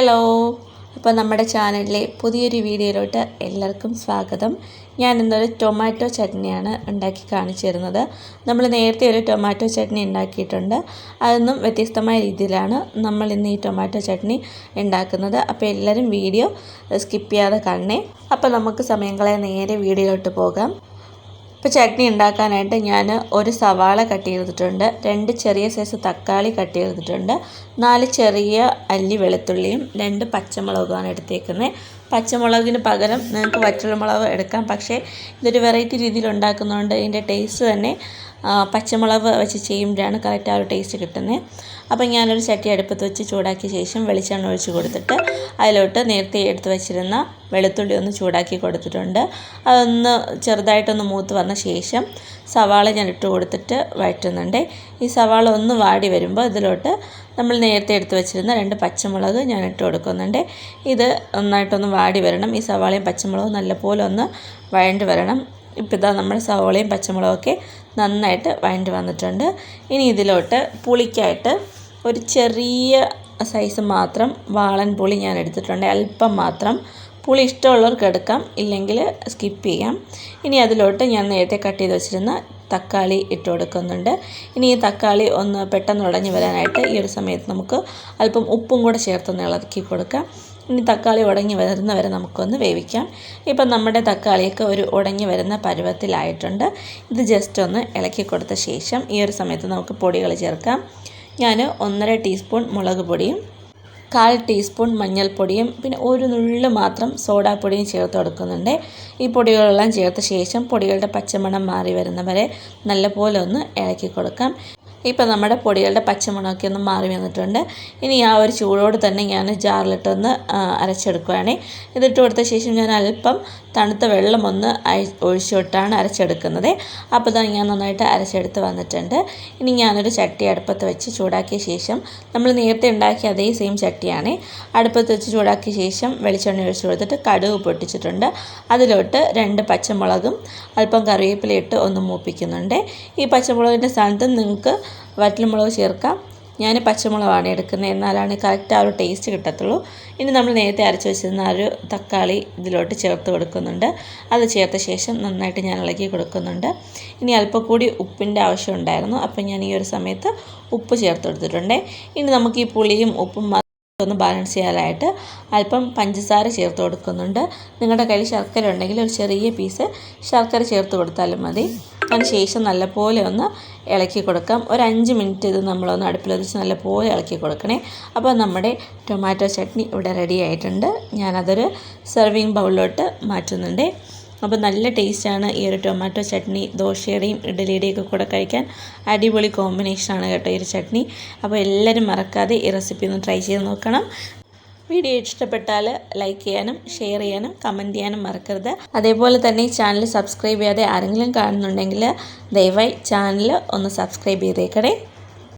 Hello, അപ്പോൾ നമ്മുടെ ചാനലിലെ പുതിയൊരു വീഡിയോയിലോട്ട് എല്ലാവർക്കും സ്വാഗതം. ഞാൻ ഇന്നൊരു ടൊമാറ്റോ ചട്നിയാണ് ഉണ്ടാക്കി കാണിച്ചു തരുന്നത്. നമ്മൾ നേരത്തെ ഒരു ടൊമാറ്റോ ചട്നി ഉണ്ടാക്കിയിട്ടുണ്ട്. അതൊന്നും വ്യത്യസ്തമായ രീതിയിലാണ് നമ്മൾ ഇന്ന് ഈ ടൊമാറ്റോ ചട്നി ഉണ്ടാക്കുന്നത്. അപ്പോൾ എല്ലാവരും വീഡിയോ സ്കിപ്പ് ചെയ്യാതെ കാണണേ. അപ്പോൾ നമുക്ക് സമയം കളയാൻ നേരെ വീഡിയോയിലോട്ട് പോകാം. ഇപ്പോൾ ചട്നി ഉണ്ടാക്കാനായിട്ട് ഞാൻ ഒരു സവാള കട്ട് ചെയ്തിട്ടുണ്ട്, 2 ചെറിയ സൈസ് തക്കാളി കട്ട് ചെയ്തിട്ടുണ്ട്, 4 ചെറിയ അല്ലി വെളുത്തുള്ളിയും 2 പച്ചമുളകുമാണ് എടുത്തേക്കുന്നത്. പച്ചമുളകിന് പകരം നിങ്ങൾക്ക് വറ്റൽമുളക് എടുക്കാം, പക്ഷേ ഇതൊരു വെറൈറ്റി രീതിയിൽ ഉണ്ടാക്കുന്നതുകൊണ്ട് ഇതിൻ്റെ ടേസ്റ്റ് തന്നെ പച്ചമുളക് വെച്ച് ചെയ്യുമ്പോഴാണ് കറക്റ്റ് ആ ഒരു ടേസ്റ്റ് കിട്ടുന്നത്. അപ്പം ഞാനൊരു ചട്ടി അടുപ്പത്ത് വെച്ച് ചൂടാക്കിയ ശേഷം വെളിച്ചെണ്ണ ഒഴിച്ച് കൊടുത്തിട്ട് അതിലോട്ട് നേരത്തെ എടുത്ത് വെച്ചിരുന്ന വെളുത്തുള്ളി ഒന്ന് ചൂടാക്കി കൊടുത്തിട്ടുണ്ട്. അതൊന്ന് ചെറുതായിട്ടൊന്ന് മൂത്ത് വന്ന ശേഷം സവാള ഞാൻ ഇട്ട് കൊടുത്തിട്ട് വഴറ്റുന്നുണ്ട്. ഈ സവാള ഒന്ന് വാടി വരുമ്പോൾ ഇതിലോട്ട് നമ്മൾ നേരത്തെ എടുത്ത് വെച്ചിരുന്ന 2 പച്ചമുളക് ഞാൻ ഇട്ട് കൊടുക്കുന്നുണ്ട്. ഇത് നന്നായിട്ടൊന്ന് വാടി വരണം. ഈ സവാളയും പച്ചമുളകും നല്ലപോലെ ഒന്ന് വഴണ്ട് വരണം. ഇപ്പോൾ ഇതാ നമ്മുടെ സവാളയും പച്ചമുളകൊക്കെ നന്നായിട്ട് വഴണ്ട് വന്നിട്ടുണ്ട്. ഇനി ഇതിലോട്ട് പുളിക്കായിട്ട് ഒരു ചെറിയ സൈസ് മാത്രം വാളൻ പുളി ഞാൻ എടുത്തിട്ടുണ്ട്. അല്പം മാത്രം പുളി ഇഷ്ടമുള്ളവർക്ക് എടുക്കാം, ഇല്ലെങ്കിൽ സ്കിപ്പ് ചെയ്യാം. ഇനി അതിലോട്ട് ഞാൻ നേരത്തെ കട്ട് ചെയ്ത് വെച്ചിരുന്ന തക്കാളി ഇട്ട് കൊടുക്കുന്നുണ്ട്. ഇനി ഈ തക്കാളി ഒന്ന് പെട്ടെന്ന് ഉടഞ്ഞു വരാനായിട്ട് ഈ ഒരു സമയത്ത് നമുക്ക് അല്പം ഉപ്പും കൂടെ ചേർത്തൊന്ന് ഇളക്കി കൊടുക്കാം. ഇനി തക്കാളി ഉടഞ്ഞ് വരുന്നവരെ നമുക്കൊന്ന് വേവിക്കാം. ഇപ്പം നമ്മുടെ തക്കാളിയൊക്കെ ഒരു ഉടഞ്ഞ് വരുന്ന പരുവത്തിലായിട്ടുണ്ട്. ഇത് ജസ്റ്റ് ഒന്ന് ഇളക്കി കൊടുത്ത ശേഷം ഈ ഒരു സമയത്ത് നമുക്ക് പൊടികൾ ചേർക്കാം. ഞാൻ 1.5 ടീസ്പൂൺ മുളക് പൊടിയും 1/4 ടീസ്പൂൺ മഞ്ഞൾപ്പൊടിയും പിന്നെ ഒരു നുള്ള് മാത്രം സോഡാപ്പൊടിയും ചേർത്ത് കൊടുക്കുന്നുണ്ട്. ഈ പൊടികളെല്ലാം ചേർത്ത ശേഷം പൊടികളുടെ പച്ചമണം മാറി വരുന്നവരെ നല്ലപോലെ ഒന്ന് ഇളക്കി കൊടുക്കാം. ഇപ്പോൾ നമ്മുടെ പൊടികളുടെ പച്ചമണമൊക്കെ ഒന്ന് മാറി വന്നിട്ടുണ്ട്. ഇനി ആ ഒരു ചൂടോട് തന്നെ ഞാൻ ജാറിലിട്ടൊന്ന് അരച്ചെടുക്കുകയാണ്. ഇതിട്ട് കൊടുത്ത ശേഷം ഞാൻ അല്പം തണുത്ത വെള്ളം ഒന്ന് ഒഴിച്ചിട്ടാണ് അരച്ചെടുക്കുന്നത്. അപ്പോൾ തന്നെ ഞാൻ നന്നായിട്ട് അരച്ചെടുത്ത് വന്നിട്ടുണ്ട്. ഇനി ഞാനൊരു ചട്ടി അടുപ്പത്ത് വെച്ച് ചൂടാക്കിയ ശേഷം നമ്മൾ നേരത്തെ ഉണ്ടാക്കിയ അതേ സെയിം ചട്ടിയാണ് അടുപ്പത്ത് വെച്ച് ചൂടാക്കിയ ശേഷം വെളിച്ചെണ്ണ ഒഴിച്ച് കൊടുത്തിട്ട് കടുക് പൊട്ടിച്ചിട്ടുണ്ട്. അതിലോട്ട് 2 പച്ചമുളകും അല്പം കറിവേപ്പില ഇട്ട് ഒന്ന് മൂപ്പിക്കുന്നുണ്ട്. ഈ പച്ചമുളകിൻ്റെ സ്ഥാനത്ത് നിങ്ങൾക്ക് വറ്റൽമുളക് ചേർക്കാം. ഞാൻ പച്ചമുളകാണ് എടുക്കുന്നത്, എന്നാലാണ് കറക്റ്റ് ആ ഒരു ടേസ്റ്റ് കിട്ടത്തുള്ളൂ. ഇനി നമ്മൾ നേരത്തെ അരച്ച് വെച്ചിരുന്ന ആ ഒരു തക്കാളി ഇതിലോട്ട് ചേർത്ത് കൊടുക്കുന്നുണ്ട്. അത് ചേർത്ത ശേഷം നന്നായിട്ട് ഞാൻ ഇളക്കി കൊടുക്കുന്നുണ്ട്. ഇനി അല്പം കൂടി ഉപ്പിൻ്റെ ആവശ്യം ഉണ്ടായിരുന്നു, അപ്പം ഞാൻ ഈ ഒരു സമയത്ത് ഉപ്പ് ചേർത്ത് കൊടുത്തിട്ടുണ്ട്. ഇനി നമുക്ക് ഈ പുളിയും ഉപ്പും ഒന്ന് ബാലൻസ് ചെയ്യാനായിട്ട് അല്പം പഞ്ചസാര ചേർത്ത് കൊടുക്കുന്നുണ്ട്. നിങ്ങളുടെ കയ്യിൽ ശർക്കര ഉണ്ടെങ്കിൽ ഒരു ചെറിയ പീസ് ശർക്കര ചേർത്ത് കൊടുത്താലും മതി. അതിന് ശേഷം നല്ലപോലെ ഒന്ന് ഇളക്കി കൊടുക്കാം. ഒരു 5 മിനിറ്റ് ഇത് നമ്മളൊന്ന് അടുപ്പിൽ വെച്ച് നല്ലപോലെ ഇളക്കി കൊടുക്കണേ. അപ്പോൾ നമ്മുടെ ടൊമാറ്റോ ചട്നി ഇവിടെ റെഡി ആയിട്ടുണ്ട്. ഞാനതൊരു സെർവിങ് ബൗളിലോട്ട് മാറ്റുന്നുണ്ട്. അപ്പോൾ നല്ല ടേസ്റ്റാണ് ഈ ഒരു ടൊമാറ്റോ ചട്നി. ദോശയുടെയും ഇഡ്ഡലിയുടെയും ഒക്കെ കൂടെ കഴിക്കാൻ അടിപൊളി കോമ്പിനേഷനാണ് കേട്ടോ ഈ ഒരു ചട്നി. അപ്പോൾ എല്ലാവരും മറക്കാതെ ഈ റെസിപ്പി ഒന്ന് ട്രൈ ചെയ്ത് നോക്കണം. വീഡിയോ ഇഷ്ടപ്പെട്ടാൽ ലൈക്ക് ചെയ്യാനും ഷെയർ ചെയ്യാനും കമൻറ്റ് ചെയ്യാനും മറക്കരുത്. അതേപോലെ തന്നെ ഈ ചാനൽ സബ്സ്ക്രൈബ് ചെയ്യാതെ ആരെങ്കിലും കാണുന്നുണ്ടെങ്കിൽ ദയവായി ചാനൽ ഒന്ന് സബ്സ്ക്രൈബ് ചെയ്തേക്കണേ.